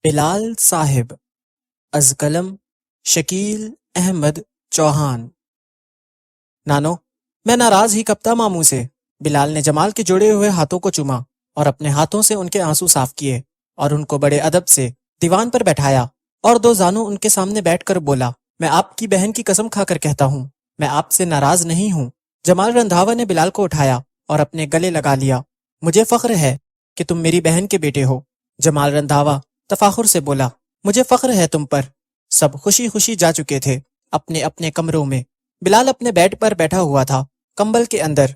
بلال صاحب از قلم شکیل احمد چوہان۔ نانو، میں ناراض ہی کب تھا ماموں سے۔ بلال نے جمال کے جڑے ہوئے ہاتھوں کو چوما اور اپنے ہاتھوں سے ان کے آنسو صاف کیے اور ان کو بڑے ادب سے دیوان پر بیٹھایا اور دو زانوں ان کے سامنے بیٹھ کر بولا، میں آپ کی بہن کی قسم کھا کر کہتا ہوں، میں آپ سے ناراض نہیں ہوں۔ جمال رندھاوا نے بلال کو اٹھایا اور اپنے گلے لگا لیا۔ مجھے فخر ہے کہ تم میری بہن کے بیٹے ہو۔ جمال رندھاوا تفاخر سے بولا، مجھے فخر ہے تم پر۔ سب خوشی خوشی جا چکے تھے اپنے اپنے کمروں میں۔ بلال اپنے بیڈ پر بیٹھا ہوا تھا، کمبل کے اندر،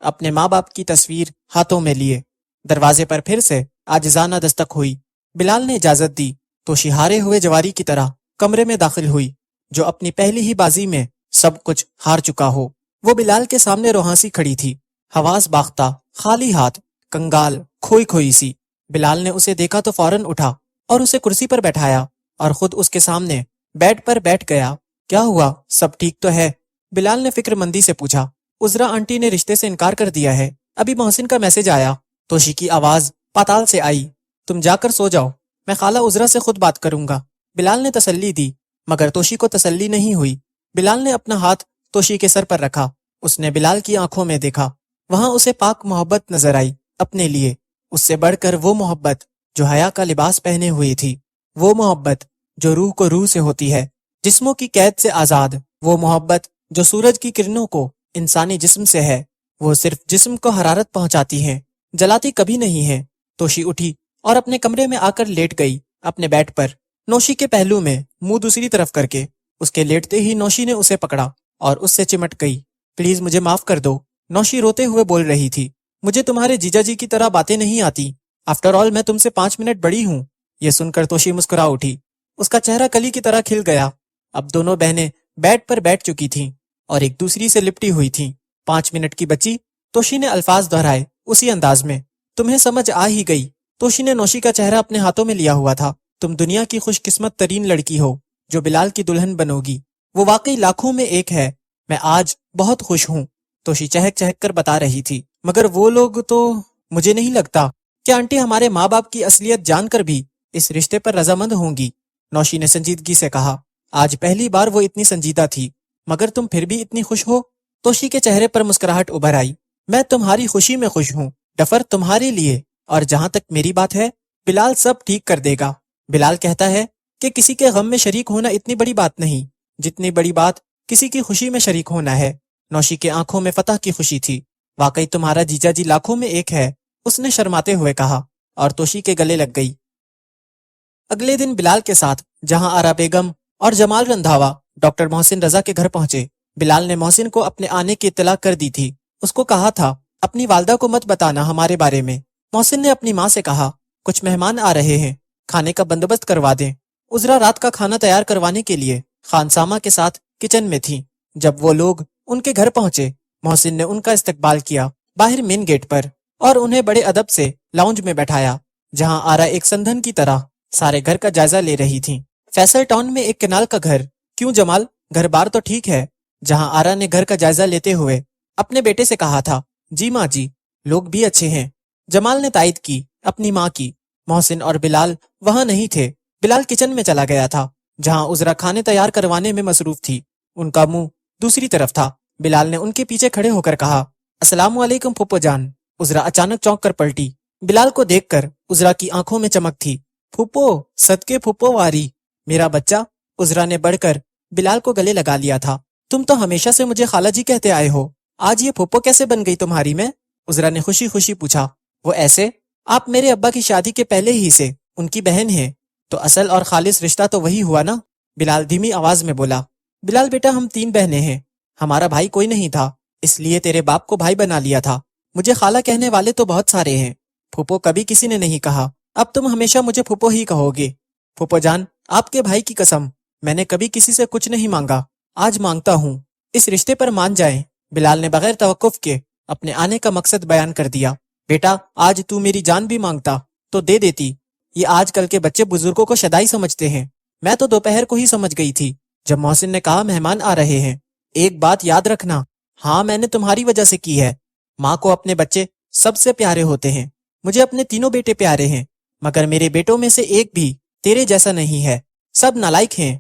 اپنے ماں باپ کی تصویر ہاتھوں میں لیے۔ دروازے پر پھر سے عاجزانہ دستک ہوئی۔ بلال نے اجازت دی تو ہارے ہوئے جواری کی طرح کمرے میں داخل ہوئی، جو اپنی پہلی ہی بازی میں سب کچھ ہار چکا ہو۔ وہ بلال کے سامنے روحانسی کھڑی تھی، حواس باختہ، خالی ہاتھ، کنگال، کھوئی کھوئی سی۔ بلال نے اسے دیکھا تو فوراً اٹھا اور اسے کرسی پر بیٹھایا اور خود اس کے سامنے بیڈ پر بیٹھ گیا۔ کیا ہوا، سب ٹھیک تو ہے؟ بلال نے فکر مندی سے پوچھا۔ عذرا آنٹی نے رشتے سے انکار کر دیا ہے، ابھی محسن کا میسج آیا۔ توشی کی آواز پاتال سے آئی، تم جا کر سو جاؤ، میں خالہ عذرا سے خود بات کروں گا۔ بلال نے تسلی دی، مگر توشی کو تسلی نہیں ہوئی۔ بلال نے اپنا ہاتھ توشی کے سر پر رکھا، اس نے بلال کی آنکھوں میں دیکھا، وہاں اسے پاک محبت نظر آئی اپنے لیے، اس سے بڑھ کر وہ محبت جو حیا کا لباس پہنے ہوئی تھی، وہ محبت جو روح کو روح سے ہوتی ہے، جسموں کی قید سے آزاد، وہ محبت جو سورج کی کرنوں کو انسانی جسم سے ہے، وہ صرف جسم کو حرارت پہنچاتی ہیں، جلاتی کبھی نہیں ہے۔ توشی اٹھی اور اپنے کمرے میں آ کر لیٹ گئی اپنے بیڈ پر، نوشی کے پہلو میں منہ دوسری طرف کر کے۔ اس کے لیٹتے ہی نوشی نے اسے پکڑا اور اس سے چمٹ گئی۔ پلیز مجھے معاف کر دو، نوشی روتے ہوئے بول رہی تھی، مجھے تمہارے جیجا جی کی طرح باتیں نہیں آتی، آفٹر آل میں تم سے 5 منٹ بڑی ہوں۔ یہ سن کر توشی مسکرا اٹھی، اس کا چہرہ کلی کی طرح کھل گیا۔ اب دونوں بہنیں بیڈ پر بیٹھ چکی تھیں اور ایک دوسری سے لپٹی ہوئی تھیں۔ 5 منٹ کی بچی، توشی نے الفاظ دہرائے اسی انداز میں۔ تمہیں سمجھ آ ہی گئی۔ توشی نے نوشی کا چہرہ اپنے ہاتھوں میں لیا ہوا تھا۔ تم دنیا کی خوش قسمت ترین لڑکی ہو جو بلال کی دلہن بنوگی، وہ واقعی لاکھوں میں ایک ہے۔ میں آج بہت خوش ہوں، توشی چہک چہک کر بتا رہی تھی، مگر وہ لوگ تو، مجھے نہیں لگتا کہ آنٹی ہمارے ماں باپ کی اصلیت جان کر بھی اس رشتے پر رضامند ہوں گی، نوشی نے سنجیدگی سے کہا۔ آج پہلی بار وہ اتنی سنجیدہ تھی، مگر تم پھر بھی اتنی خوش ہو؟ توشی کے چہرے پر مسکراہٹ ابھر آئی۔ میں تمہاری خوشی میں خوش ہوں، ڈفر تمہارے لیے، اور جہاں تک میری بات ہے، بلال سب ٹھیک کر دے گا۔ بلال کہتا ہے کہ کسی کے غم میں شریک ہونا اتنی بڑی بات نہیں جتنی بڑی بات کسی کی خوشی میں شریک ہونا ہے۔ نوشی کے آنکھوں میں فتح کی خوشی تھی۔ واقعی تمہارا جیجا جی لاکھوں میں ایک ہے، اس نے شرماتے ہوئے کہا، اور توشی کے گلے لگ گئی۔ اگلے دن بلال کے ساتھ جہاں آرا بیگم اور جمال رندھاوا ڈاکٹر محسن رضا کے گھر پہنچے، بلال نے محسن کو اپنے آنے کی اطلاع کر دی تھی۔ اس کو کہا تھا اپنی والدہ کو مت بتانا ہمارے بارے میں۔ محسن نے اپنی ماں سے کہا، کچھ مہمان آ رہے ہیں، کھانے کا بندوبست کروا دیں۔ عذرا رات کا کھانا تیار کروانے کے لیے خانسامہ کے ساتھ کچن میں تھی۔ جب وہ لوگ ان کے گھر پہنچے، محسن نے ان کا استقبال کیا باہر مین گیٹ پر اور انہیں بڑے ادب سے لاؤنج میں بیٹھایا، جہاں آرا ایک سندھن کی طرح سارے گھر کا جائزہ لے رہی تھیں۔ فیصل ٹاؤن میں ایک کنال کا گھر، کیوں جمال، گھر بار تو ٹھیک ہے؟ جہاں آرا نے گھر کا جائزہ لیتے ہوئے اپنے بیٹے سے کہا تھا، جی ماں جی، لوگ بھی اچھے ہیں، جمال نے تائید کی اپنی ماں کی۔ محسن اور بلال وہاں نہیں تھے۔ بلال کچن میں چلا گیا تھا، جہاں عذرا کھانے تیار کروانے میں مصروف تھی۔ ان کا منہ دوسری طرف تھا۔ بلال نے ان کے پیچھے کھڑے ہو کر کہا، السلام علیکم پھپھو جان۔ عذرا اچانک چونک کر پلٹی۔ بلال کو دیکھ کر عذرا کی آنکھوں میں چمک تھی۔ پھپھو، صدقے پھپھو واری، میرا بچہ۔ عذرا نے بڑھ کر بلال کو گلے لگا لیا تھا۔ تم تو ہمیشہ سے مجھے خالہ جی کہتے آئے ہو، آج یہ پھپھو کیسے بن گئی تمہاری میں؟ عذرا نے خوشی خوشی پوچھا۔ وہ ایسے، آپ میرے ابا کی شادی کے پہلے ہی سے ان کی بہن ہیں، تو اصل اور خالص رشتہ تو وہی ہوا نا، بلال دھیمی آواز میں بولا۔ بلال بیٹا، ہم 3 بہنیں ہیں، ہمارا بھائی کوئی نہیں تھا، اس لیے تیرے باپ کو بھائی بنا لیا تھا۔ مجھے خالہ کہنے والے تو بہت سارے ہیں، پھپھو کبھی کسی نے نہیں کہا، اب تم ہمیشہ مجھے پھپھو ہی کہو گے۔ پھپھو جان، آپ کے بھائی کی قسم، میں نے کبھی کسی سے کچھ نہیں مانگا، آج مانگتا ہوں، اس رشتے پر مان جائیں۔ بلال نے بغیر توقف کے اپنے آنے کا مقصد بیان کر دیا۔ بیٹا، آج تو میری جان بھی مانگتا تو دے دیتی، یہ آج کل کے بچے بزرگوں کو شدائی سمجھتے ہیں، میں تو دوپہر کو ہی سمجھ گئی تھی جب محسن نے کہا مہمان آ رہے ہیں۔ ایک بات یاد رکھنا، ہاں میں نے تمہاری وجہ سے کی ہے، ماں کو اپنے بچے سب سے پیارے ہوتے ہیں، مجھے اپنے تینوں بیٹے پیارے ہیں، مگر میرے بیٹوں میں سے ایک بھی تیرے جیسا نہیں ہے، سب نالائق ہیں۔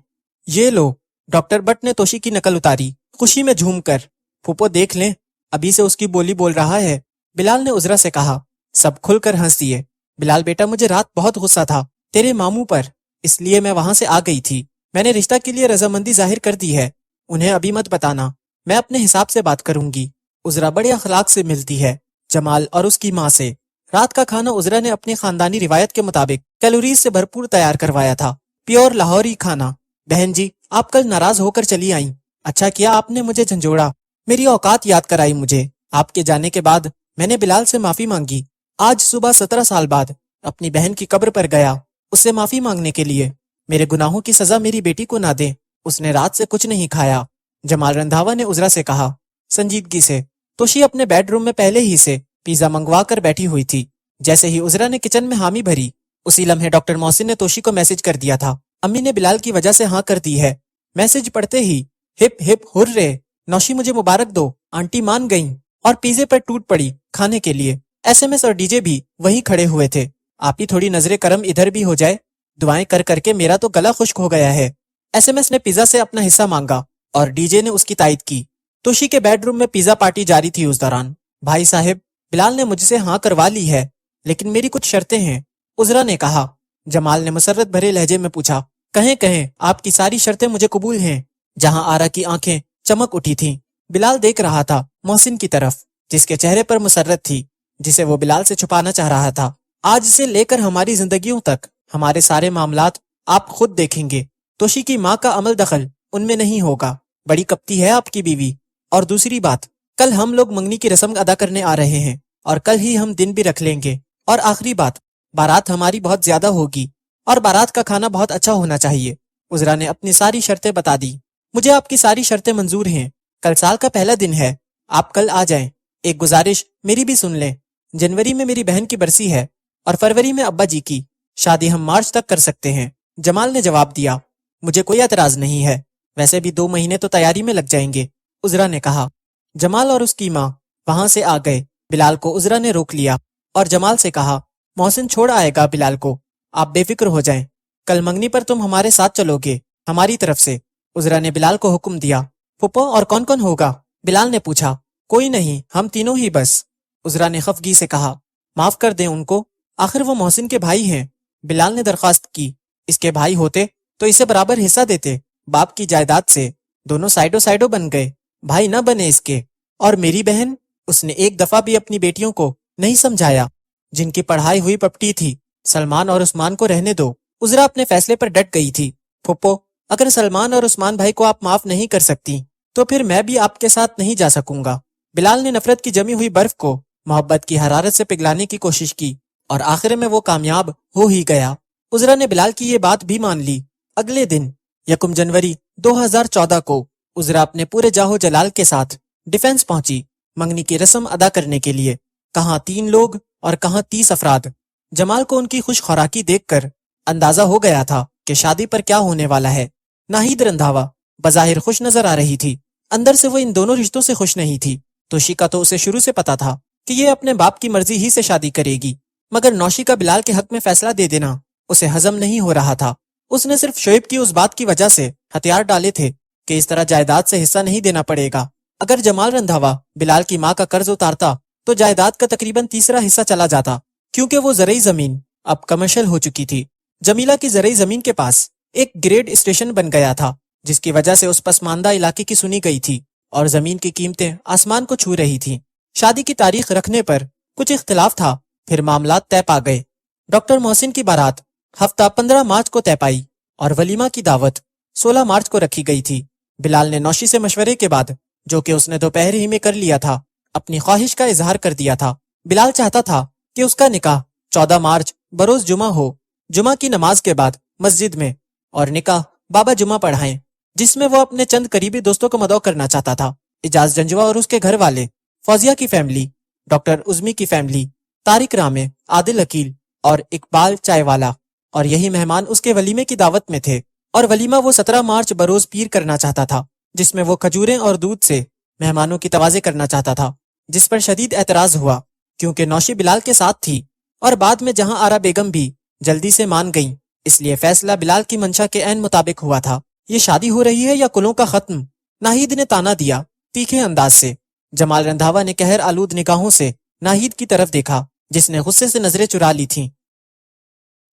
یہ لو، ڈاکٹر بٹ نے توشی کی نقل اتاری، خوشی میں جھوم کر۔ پھوپھو دیکھ لیں، ابھی سے اس کی بولی بول رہا ہے، بلال نے عذرا سے کہا۔ سب کھل کر ہنس دیے۔ بلال بیٹا، مجھے رات بہت غصہ تھا تیرے ماموں پر، اس لیے میں وہاں سے آ گئی تھی۔ میں نے رشتہ کے لیے رضامندی ظاہر کر دی ہے، انہیں ابھی مت بتانا، میں اپنے حساب سے بات کروں گی۔ عذرا بڑے اخلاق سے ملتی ہے جمال اور اس کی ماں سے۔ رات کا کھانا عذرا نے اپنی خاندانی روایت کے مطابق کیلوریز سے بھرپور تیار کروایا تھا، پیور لاہوری کھانا۔ بہن جی، آپ کل ناراض ہو کر چلی آئیں، اچھا کیا آپ نے مجھے جھنجھوڑا، میری اوقات یاد کرائی مجھے۔ آپ کے جانے کے بعد میں نے بلال سے معافی مانگی۔ آج صبح 17 سال بعد اپنی بہن کی قبر پر گیا اس سے معافی مانگنے کے لیے۔ میرے گناہوں کی سزا میری بیٹی کو نہ دیں، اس نے رات سے کچھ نہیں کھایا، جمال رندھاوا نے عذرا سے کہا سنجیدگی سے۔ توشی اپنے بیڈ روم میں پہلے ہی سے پیزا منگوا کر بیٹھی ہوئی تھی۔ جیسے ہی عذرا نے کچن میں حامی بھری، اسی لمحے ڈاکٹر محسن نے توشی کو میسج کر دیا تھا، امی نے بلال کی وجہ سے ہاں کر دی ہے۔ میسج پڑھتے ہی ہپ ہپ ہرے، نوشی مجھے مبارک دو، آنٹی مان گئیں، اور پیزے پر ٹوٹ پڑی کھانے کے لیے۔ ایس ایم ایس اور ڈی جے بھی وہیں کھڑے ہوئے تھے۔ آپ ہی تھوڑی نظر کرم ادھر بھی ہو جائے، دعائیں کر کر کے میرا تو گلا خشک ہو گیا ہے۔ ایس ایم ایس نے پیزا سے اپنا حصہ مانگا اور ڈی جے نے اس کی تائید کی۔ توشی کے بیڈ روم میں پیزا پارٹی جاری تھی اس دوران۔ بھائی صاحب، بلال نے مجھ سے ہاں کروا لی ہے، لیکن میری کچھ شرطیں ہیں، عذرا نے کہا۔ جمال نے مسرت بھرے لہجے میں پوچھا، کہیں کہیں، آپ کی ساری شرطیں مجھے قبول ہیں۔ جہاں آرا کی آنکھیں چمک اٹھی تھیں، بلال دیکھ رہا تھا محسن کی طرف، جس کے چہرے پر مسرت تھی، جسے وہ بلال سے چھپانا چاہ رہا تھا۔ آج سے لے کر ہماری زندگیوں تک ہمارے سارے معاملات آپ خود دیکھیں گے۔ توشی کی ماں کا عمل دخل ان میں نہیں ہوگا، بڑی کپتی ہے آپ کی بیوی۔ اور دوسری بات، کل ہم لوگ منگنی کی رسم ادا کرنے آ رہے ہیں، اور کل ہی ہم دن بھی رکھ لیں گے۔ اور آخری بات، بارات ہماری بہت زیادہ ہوگی، اور بارات کا کھانا بہت اچھا ہونا چاہیے۔ عذرا نے اپنی ساری شرطیں بتا دی۔ مجھے آپ کی ساری شرطیں منظور ہیں، کل سال کا پہلا دن ہے، آپ کل آ جائیں۔ ایک گزارش میری بھی سن لیں، جنوری میں میری بہن کی برسی ہے، اور فروری میں ابا جی کی، شادی ہم مارچ تک کر سکتے ہیں۔ جمال نے جواب دیا، مجھے کوئی اعتراض نہیں ہے، ویسے بھی 2 مہینے تو تیاری میں لگ جائیں گے۔ عذرا نے کہا۔ جمال اور اس کی ماں وہاں سے آ گئے۔ بلال کو عذرا نے روک لیا اور جمال سے کہا، محسن چھوڑ آئے گا بلال کو، آپ بے فکر ہو جائیں، کل منگنی پر تم ہمارے ساتھ چلو گے، ہماری طرف سے۔ عذرا نے بلال کو حکم دیا۔ پھپھو اور کون کون ہوگا؟ بلال نے پوچھا۔ کوئی نہیں، ہم تینوں ہی بس، عذرا نے خفگی سے کہا۔ معاف کر دیں ان کو، آخر وہ محسن کے بھائی ہیں، بلال نے درخواست کی۔ اس کے بھائی ہوتے تو اسے برابر حصہ دیتے، باپ کی جائیداد سے، دونوں سائڈو سائڈو بن گئے، بھائی نہ بنے اس کے۔ اور میری بہن، اس نے ایک دفعہ بھی اپنی بیٹیوں کو نہیں سمجھایا، جن کی پڑھائی ہوئی پپٹی تھی، سلمان اور عثمان کو رہنے دو۔ عذرا اپنے فیصلے پر ڈٹ گئی تھی۔ پھپھو، اگر سلمان اور عثمان بھائی کو آپ معاف نہیں کر سکتی تو پھر میں بھی آپ کے ساتھ نہیں جا سکوں گا۔ بلال نے نفرت کی جمی ہوئی برف کو محبت کی حرارت سے پگھلانے کی کوشش کی، اور آخر میں وہ کامیاب ہو ہی گیا۔ عذرا نے بلال کی یہ بات بھی مان لی۔ اگلے دن 1 جنوری 2014 کو عذرا اپنے پورے جاہو جلال کے ساتھ ڈیفنس پہنچی، منگنی کی رسم ادا کرنے کے لیے۔ کہاں 3 لوگ اور کہاں 30 افراد۔ جمال کو ان کی خوش خوراکی دیکھ کر اندازہ ہو گیا تھا کہ شادی پر کیا ہونے والا ہے۔ ناہید رندھاوا بظاہر خوش نظر آ رہی تھی، اندر سے وہ ان دونوں رشتوں سے خوش نہیں تھی۔ توشی کا تو اسے شروع سے پتا تھا کہ یہ اپنے باپ کی مرضی ہی سے شادی کرے گی، مگر نوشی کا بلال کے حق میں فیصلہ دے دینا اسے ہضم نہیں ہو رہا تھا۔ اس نے صرف شعیب کی اس بات کی وجہ سے ہتھیار ڈالے تھے کہ اس طرح جائیداد سے حصہ نہیں دینا پڑے گا۔ اگر جمال رندھاوا بلال کی ماں کا قرض اتارتا تو جائیداد کا تقریباً تیسرا حصہ چلا جاتا، کیونکہ وہ زرعی زمین اب کمرشل ہو چکی تھی۔ جمیلہ کی زرعی زمین کے پاس ایک گریڈ اسٹیشن بن گیا تھا، جس کی وجہ سے اس پسماندہ علاقے کی سنی گئی تھی، اور زمین کی قیمتیں آسمان کو چھو رہی تھیں۔ شادی کی تاریخ رکھنے پر کچھ اختلاف تھا، پھر معاملات طے پا گئے۔ ڈاکٹر محسن کی بارات ہفتہ 15 مارچ کو طے پائی، اور ولیمہ کی دعوت 16 مارچ کو رکھی گئی تھی۔ بلال نے نوشی سے مشورے کے بعد، جو کہ اس نے دوپہر ہی میں کر لیا تھا، اپنی خواہش کا اظہار کر دیا تھا۔ بلال چاہتا تھا کہ اس کا نکاح 14 مارچ بروز جمعہ ہو، جمعہ کی نماز کے بعد مسجد میں، اور نکاح بابا جمعہ پڑھائیں، جس میں وہ اپنے چند قریبی دوستوں کو مدعو کرنا چاہتا تھا۔ اجاز جنجوا اور اس کے گھر والے، فوزیہ کی فیملی، ڈاکٹر عظمی کی فیملی، طارق رامے، عادل عقیل اور اقبال چائے والا، اور یہی مہمان اس کے ولیمے کی دعوت میں تھے۔ اور ولیمہ وہ 17 مارچ بروز پیر کرنا چاہتا تھا، جس میں وہ کھجوریں اور دودھ سے مہمانوں کی توازے کرنا چاہتا تھا، جس پر شدید اعتراض ہوا، کیونکہ نوشی بلال کے ساتھ تھی، اور بعد میں جہاں آرا بیگم بھی جلدی سے مان گئیں۔ اس لیے فیصلہ بلال کی منشا کے عین مطابق ہوا تھا۔ یہ شادی ہو رہی ہے یا کلوں کا ختم؟ ناہید نے تانا دیا تیکھے انداز سے۔ جمال رندھاوا نے قہر آلود نگاہوں سے ناہید کی طرف دیکھا جس نے غصے سے نظریں چرا لی تھیں۔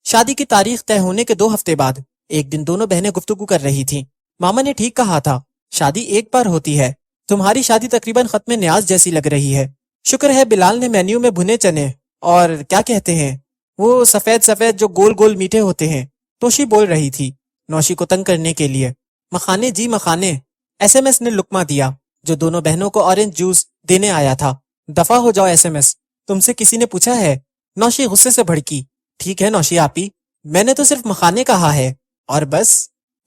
شادی کی تاریخ طے ہونے کے 2 ہفتے بعد ایک دن دونوں بہنیں گفتگو کر رہی تھیں۔ ماما نے ٹھیک کہا تھا، شادی ایک بار ہوتی ہے، تمہاری شادی تقریباً ختم نیاز جیسی لگ رہی ہے۔ شکر ہے بلال نے مینیو میں بھنے چنے اور کیا کہتے ہیں وہ سفید سفید جو گول گول میٹھے ہوتے ہیں، توشی بول رہی تھی نوشی کو تنگ کرنے کے لیے۔ مکھانے جی مکھانے، ایس ایم ایس نے لقمہ دیا جو دونوں بہنوں کو اورنج جوس دینے آیا تھا۔ دفع ہو جاؤ ایس ایم ایس، تم سے کسی نے پوچھا ہے؟ نوشی غصے سے بھڑکی۔ ٹھیک ہے نوشی آپی، میں نے تو صرف مکھانے کہا ہے اور بس۔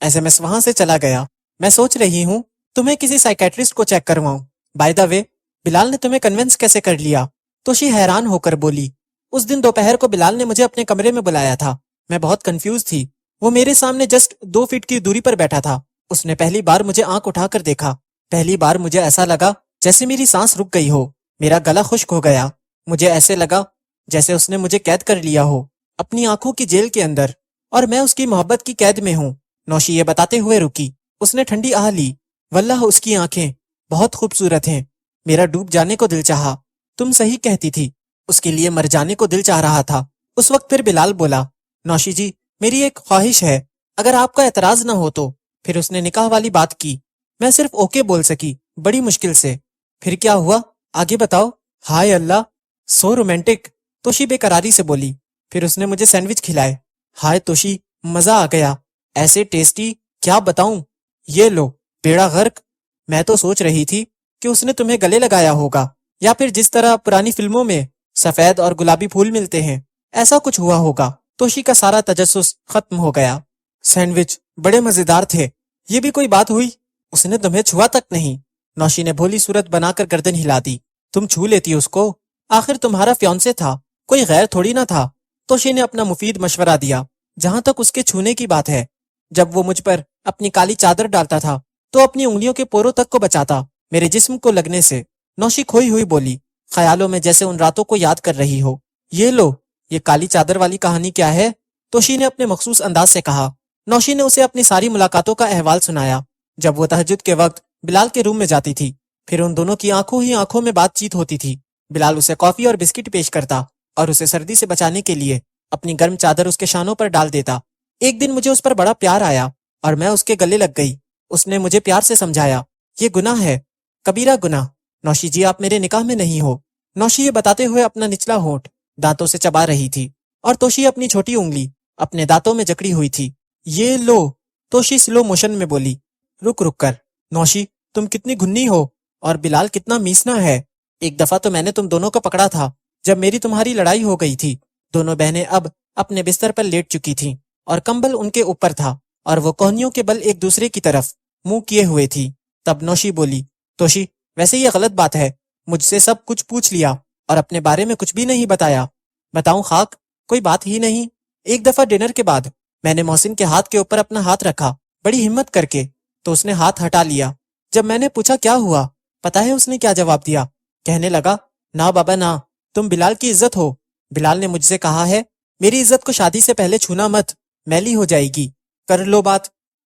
ایس ایم ایس وہاں سے چلا گیا۔ میں سوچ رہی ہوں تمہیں کسی سائیکیٹرسٹ کو چیک کرواؤں۔ بائی دا وے، بلال نے تمہیں کنونس کیسے کر لیا؟ توشی حیران ہو کر بولی۔ اس دن دوپہر کو بلال نے مجھے اپنے کمرے میں بلایا تھا، میں بہت کنفیوز تھی۔ وہ میرے سامنے جسٹ 2 فٹ کی دوری پر بیٹھا تھا۔ اس نے پہلی بار مجھے آنکھ اٹھا کر دیکھا۔ پہلی بار مجھے ایسا لگا جیسے میری سانس رک گئی ہو، میرا گلا خشک ہو گیا۔ مجھے ایسے لگا جیسے اس نے مجھے قید کر لیا ہو اپنی آنکھوں کی جیل کے اندر، اور میں اس کی محبت کی قید میں ہوں۔ نوشی یہ بتاتے ہوئے رکی۔ اس نے ٹھنڈی آہ لی۔ واللہ اس کی آنکھیں بہت خوبصورت ہیں، میرا ڈوب جانے کو دل چاہا۔ تم صحیح کہتی تھی، اس کے لیے مر جانے کو دل چاہ رہا تھا۔ اس وقت پھر بلال بولا، نوشی جی میری ایک خواہش ہے، اگر آپ کا اعتراض نہ ہو تو۔ پھر اس نے نکاح والی بات کی۔ میں صرف اوکے بول سکی، بڑی مشکل سے۔ پھر کیا ہوا آگے بتاؤ؟ ہائے اللہ، سو رومانٹک، توشی بے قراری سے بولی۔ پھر اس نے مجھے سینڈوچ کھلائے۔ ہائے توشی، مزہ آ گیا، ایسے ٹیسٹی، کیا بتاؤں۔ یہ لو، بیڑا غرق۔ میں تو سوچ رہی تھی کہ اس نے تمہیں گلے لگایا ہوگا، یا پھر جس طرح پرانی فلموں میں سفید اور گلابی پھول ملتے ہیں ایسا کچھ ہوا ہوگا۔ توشی کا سارا تجسس ختم ہو گیا۔ سینڈوچ بڑے مزیدار تھے، یہ بھی کوئی بات ہوئی؟ اس نے تمہیں چھوا تک نہیں۔ نوشی نے بھولی صورت بنا کر گردن ہلا دی۔ تم چھو لیتی اس کو، آخر تمہارا فیونسے تھا، کوئی غیر تھوڑی نہ تھا۔ توشی نے اپنا مفید مشورہ دیا۔ جہاں تک اس کے چھونے کی بات ہے، جب وہ مجھ پر اپنی کالی چادر ڈالتا تھا تو اپنی انگلیوں کے پوروں تک کو بچاتا میرے جسم کو لگنے سے۔ نوشی کھوئی ہوئی بولی، خیالوں میں جیسے ان راتوں کو یاد کر رہی ہو۔ یہ لو، یہ کالی چادر والی کہانی کیا ہے؟ توشی نے اپنے مخصوص انداز سے کہا۔ نوشی نے اسے اپنی ساری ملاقاتوں کا احوال سنایا، جب وہ تہجد کے وقت بلال کے روم میں جاتی تھی، پھر ان دونوں کی آنکھوں ہی آنکھوں میں بات چیت ہوتی تھی۔ بلال اسے کافی اور بسکٹ پیش کرتا اور اسے سردی سے بچانے کے لیے اپنی گرم چادر اس کے شانوں پر ڈال دیتا۔ ایک دن مجھے اس پر بڑا پیار آیا اور میں اس کے گلے لگ گئی۔ اس نے مجھے پیار سے سمجھایا، یہ گناہ ہے، کبیرہ گناہ۔ نوشی جی آپ میرے نکاح میں نہیں ہو۔ نوشی یہ بتاتے ہوئے اپنا نچلا ہونٹ دانتوں سے چبا رہی تھی اور توشی اپنی چھوٹی انگلی اپنے دانتوں میں جکڑی ہوئی تھی۔ یہ لو، توشی سلو موشن میں بولی، رک رک کر۔ نوشی تم کتنی گھنی ہو اور بلال کتنا میسنا ہے۔ ایک دفعہ تو میں نے تم دونوں کو پکڑا تھا جب میری تمہاری لڑائی ہو گئی تھی۔ دونوں بہنیں اب اپنے بستر پر لیٹ چکی تھیں اور کمبل ان کے اوپر تھا اور وہ کوہنیوں کے بل ایک دوسرے کی طرف منہ کیے ہوئے تھی۔ تب نوشی بولی، توشی ویسے یہ غلط بات ہے، مجھ سے سب کچھ پوچھ لیا اور اپنے بارے میں کچھ بھی نہیں بتایا۔ بتاؤں خاک، کوئی بات ہی نہیں۔ ایک دفعہ ڈنر کے بعد میں نے محسن کے ہاتھ کے اوپر اپنا ہاتھ رکھا بڑی ہمت کر کے، تو اس نے ہاتھ ہٹا لیا۔ جب میں نے پوچھا کیا ہوا، پتا ہے اس نے کیا جواب دیا؟ کہنے لگا، نہ بابا نہ، تم بلال کی عزت ہو۔ بلال نے مجھ سے کہا ہے میری عزت کو شادی سے پہلے چھونا مت، میلی ہو جائے گی، کر لو بات۔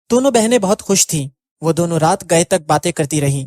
دونوں بہنیں بہت خوش تھیں، وہ دونوں رات گئے تک باتیں کرتی رہیں۔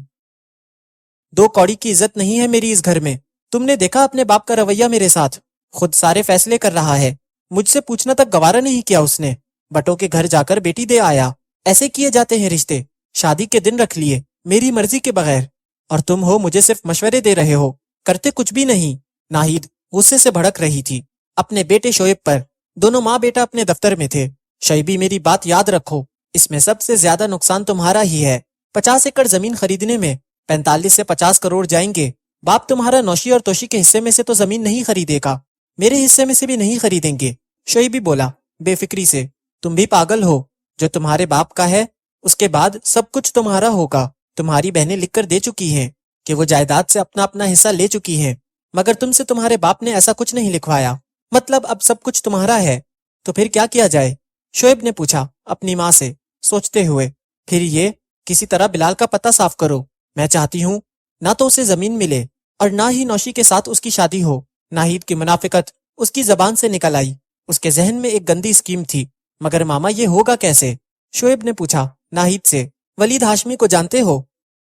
2 کوڑی کی عزت نہیں ہے میری اس گھر میں۔ تم نے دیکھا اپنے باپ کا رویہ میرے ساتھ، خود سارے فیصلے کر رہا ہے، مجھ سے پوچھنا تک گوارا نہیں کیا اس نے۔ بٹوں کے گھر جا کر بیٹی دے آیا۔ ایسے کیے جاتے ہیں رشتے، شادی کے دن رکھ لیے میری مرضی کے بغیر، اور تم ہو مجھے صرف مشورے دے رہے ہو، کرتے کچھ بھی نہیں۔ ناہید غصے سے بھڑک رہی تھی اپنے بیٹے شعیب پر۔ دونوں ماں بیٹا اپنے دفتر میں تھے۔ شعیبی میری بات یاد رکھو، اس میں سب سے زیادہ نقصان تمہارا ہی ہے۔ 50 ایکڑ زمین خریدنے میں 45 سے 50 کروڑ جائیں گے۔ باپ تمہارا نوشی اور توشی کے حصے میں سے تو زمین نہیں خریدے گا، میرے حصے میں سے بھی نہیں خریدیں گے۔ شعیبی بولا بے فکری سے، تم بھی پاگل ہو، جو تمہارے باپ کا ہے اس کے بعد سب کچھ تمہارا ہوگا۔ تمہاری بہنیں لکھ کر دے چکی ہیں کہ وہ جائیداد سے اپنا اپنا حصہ لے چکی ہیں، مگر تم سے تمہارے باپ نے ایسا کچھ نہیں لکھوایا۔ مطلب اب سب کچھ تمہارا ہے، تو پھر کیا کیا جائے؟ شعیب نے پوچھا اپنی ماں سے سوچتے ہوئے۔ پھر یہ کسی طرح بلال کا پتہ صاف کرو۔ میں چاہتی ہوں نہ تو اسے زمین ملے اور نہ ہی نوشی کے ساتھ اس کی شادی ہو۔ ناہید کی منافقت اس کی زبان سے نکل آئی۔ اس کے ذہن میں ایک گندی اسکیم تھی مگر ماما یہ ہوگا کیسے؟ شعیب نے پوچھا ناہید سے۔ ولید ہاشمی کو جانتے ہو؟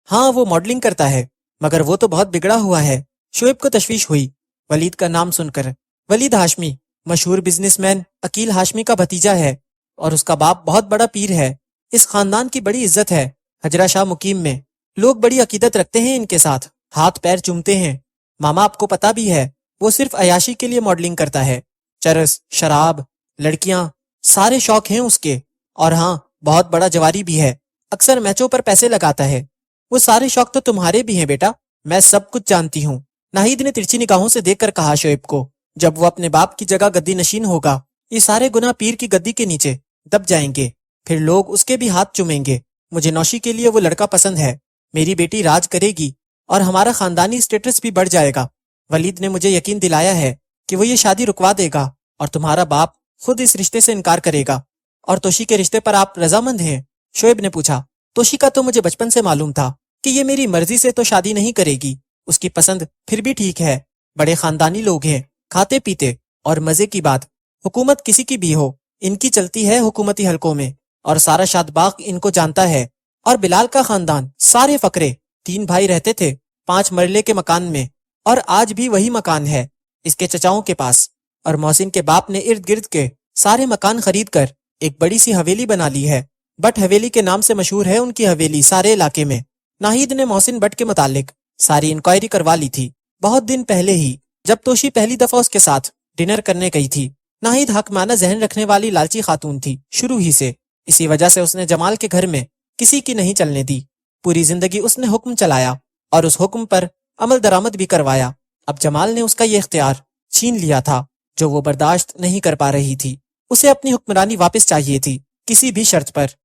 ہاں، وہ ماڈلنگ کرتا ہے، مگر وہ تو بہت بگڑا ہوا ہے۔ شعیب کو تشویش ہوئی ولید کا نام سن کر۔ ولید ہاشمی مشہور بزنس مین عقیل ہاشمی کا بھتیجا ہے، اور اس کا باپ بہت بڑا پیر ہے۔ اس خاندان کی بڑی عزت ہے حجرہ شاہ مقیم میں، لوگ بڑی عقیدت رکھتے ہیں ان کے ساتھ، ہاتھ پیر چومتے ہیں۔ ماما آپ کو پتا بھی ہے وہ صرف عیاشی کے لیے ماڈلنگ کرتا ہے، چرس، شراب، لڑکیاں، سارے شوق ہیں اس کے، اور ہاں بہت بڑا جواری بھی ہے، اکثر میچوں پر پیسے لگاتا ہے۔ وہ سارے شوق تو تمہارے بھی ہیں بیٹا، میں سب کچھ جانتی ہوں، ناہید نے ترچھی نگاہوں سے دیکھ کر کہا شعیب کو۔ جب وہ اپنے باپ کی جگہ گدی نشین ہوگا، یہ سارے گناہ پیر کی گدی کے نیچے دب جائیں گے، پھر لوگ اس کے بھی ہاتھ چومیں گے۔ مجھے نوشی کے لیے وہ لڑکا پسند ہے، میری بیٹی راج کرے گی اور ہمارا خاندانی اسٹیٹس بھی بڑھ جائے گا۔ ولید نے مجھے یقین دلایا ہے کہ وہ یہ شادی رکوا دے گا، اور تمہارا باپ خود اس رشتے سے انکار کرے گا۔ اور توشی کے رشتے پر آپ رضامند ہیں؟ شعیب نے پوچھا۔ توشی کا تو مجھے بچپن سے معلوم تھا کہ یہ میری مرضی سے تو شادی نہیں کرے گی، اس کی پسند پھر بھی ٹھیک ہے، بڑے خاندانی لوگ ہیں، کھاتے پیتے، اور مزے کی بات، حکومت کسی کی بھی ہو، ان کی چلتی ہے حکومتی حلقوں میں، اور سارا شاد باغ ان کو جانتا ہے۔ اور بلال کا خاندان سارے فقرے، 3 بھائی رہتے تھے 5 مرلے کے مکان میں، اور آج بھی وہی مکان ہے اس کے چچاؤں کے پاس، اور محسن کے باپ نے ارد گرد کے سارے مکان خرید کر ایک بڑی سی حویلی بنا لی ہے۔ بٹ حویلی کے نام سے مشہور ہے ان کی حویلی سارے علاقے میں۔ ناہید نے محسن بٹ کے متعلق ساری انکوائری کروا لی تھی بہت دن پہلے ہی، جب توشی پہلی دفعہ اس کے ساتھ ڈنر کرنے گئی تھی۔ ناہید حکمانہ ذہن رکھنے والی لالچی خاتون تھی شروع ہی سے، اسی وجہ سے اس نے جمال کے گھر میں کسی کی نہیں چلنے دی۔ پوری زندگی اس نے حکم چلایا اور اس حکم پر عمل درآمد بھی کروایا۔ اب جمال نے اس کا یہ اختیار چھین لیا تھا جو وہ برداشت نہیں کر پا رہی تھی۔ اسے اپنی حکمرانی واپس چاہیے تھی، کسی بھی شرط پر۔